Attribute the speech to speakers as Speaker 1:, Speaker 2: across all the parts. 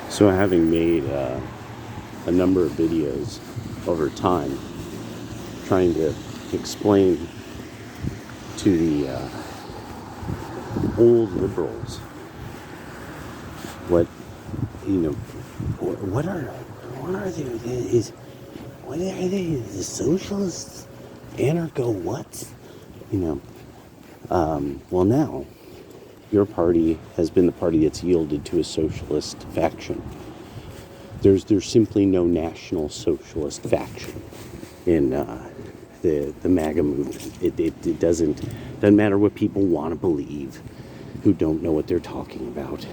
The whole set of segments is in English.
Speaker 1: So having made a number of videos over time trying to explain to the old liberals what what are they, the socialists, anarcho what, well, now your party has been the party that's yielded to a socialist faction. There's simply no national socialist faction in the MAGA movement. It doesn't matter what people want to believe, who don't know what they're talking about.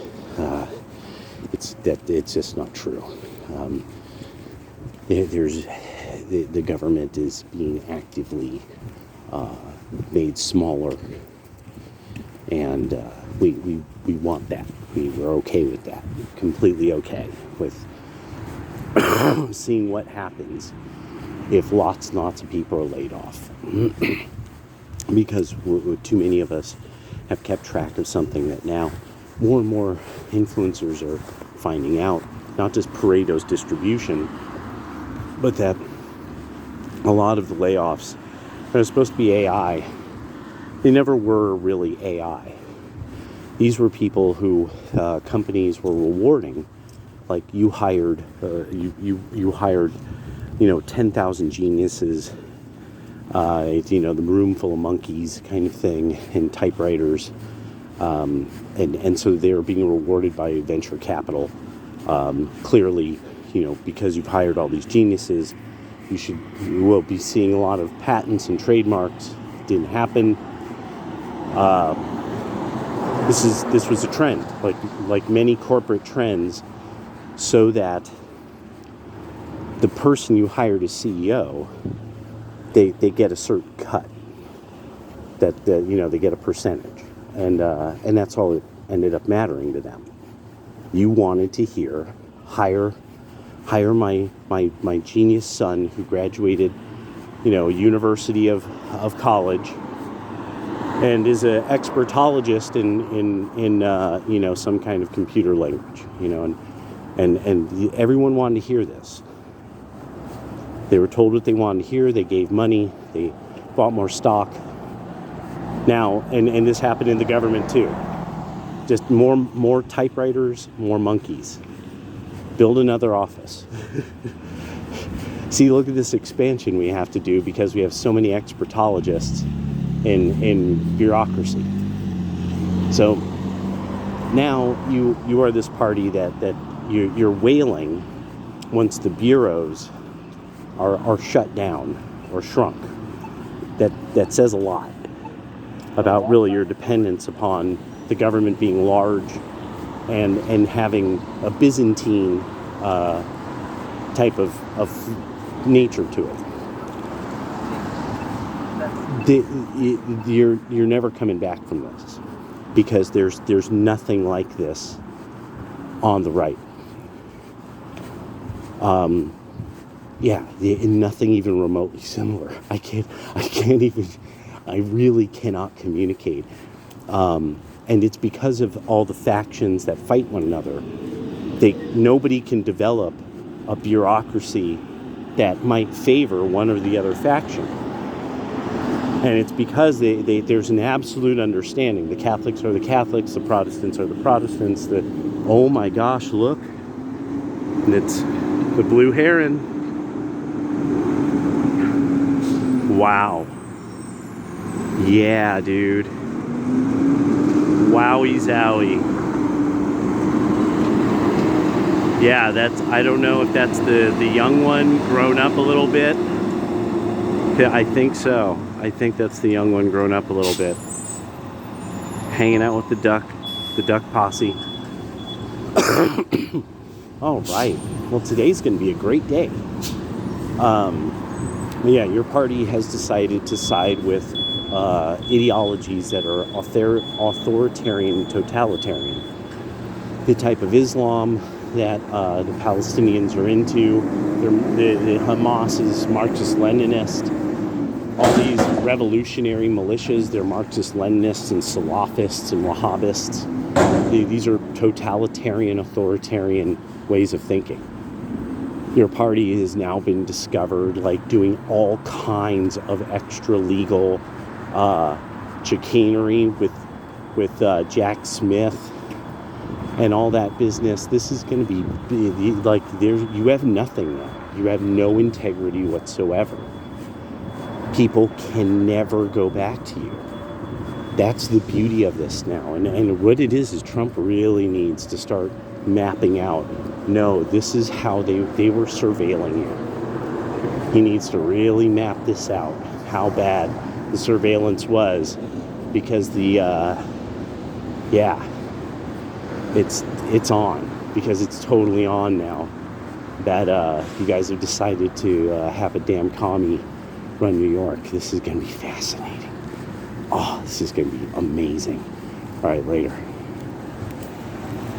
Speaker 1: It's just not true. The government is being actively made smaller, and we want that. We're okay with that. Completely okay with seeing what happens if lots and lots of people are laid off. Because too many of us have kept track of something that now more and more influencers are finding out, not just Pareto's distribution, but that a lot of the layoffs that are supposed to be AI, they never were really AI. These were people who companies were rewarding, like you hired 10,000 geniuses, the room full of monkeys kind of thing, and typewriters, and so they were being rewarded by venture capital. Clearly, because you've hired all these geniuses, you will be seeing a lot of patents and trademarks. Didn't happen. This was a trend, like many corporate trends, so that the person you hired as CEO, they get a certain cut, that they get a percentage, and that's all it ended up mattering to them. You wanted to hear, hire my genius son who graduated, University of College, and is an expertologist in some kind of computer language, and everyone wanted to hear this. They were told what they wanted to hear. They gave money. They bought more stock. Now, and this happened in the government too. Just more typewriters, more monkeys. Build another office. See, look at this expansion we have to do because we have so many expertologists in bureaucracy. So now you are this party that you're wailing once the bureaus are shut down or shrunk. That says a lot about really your dependence upon the government being large and having a Byzantine type of nature to it. You're never coming back from this, because there's nothing like this on the right. Nothing even remotely similar. I really cannot communicate. And it's because of all the factions that fight one another. Nobody can develop a bureaucracy that might favor one or the other faction. And it's because there's an absolute understanding. The Catholics are the Catholics, the Protestants are the Protestants. Oh my gosh, look. And it's the blue heron. Wow. Yeah, dude. Wowie zowie. Yeah, I don't know if that's the young one grown up a little bit. I think so. I think that's the young one grown up a little bit. Hanging out with the duck posse. All right. Well, today's going to be a great day. Your party has decided to side with ideologies that are authoritarian and totalitarian. The type of Islam that the Palestinians are into, the Hamas is Marxist-Leninist. All these revolutionary militias, they're Marxist-Leninists and Salafists and Wahhabists. these are totalitarian, authoritarian ways of thinking. Your party has now been discovered like doing all kinds of extra legal chicanery with Jack Smith and all that business. This is going to be like you have nothing now. You have no integrity whatsoever. People can never go back to you. That's the beauty of this now. And what it is Trump really needs to start mapping out. No, this is how they were surveilling you. He needs to really map this out, how bad the surveillance was, because it's on, because it's totally on now that you guys have decided to have a damn commie run New York. This is going to be fascinating. Oh, this is going to be amazing. All right, later.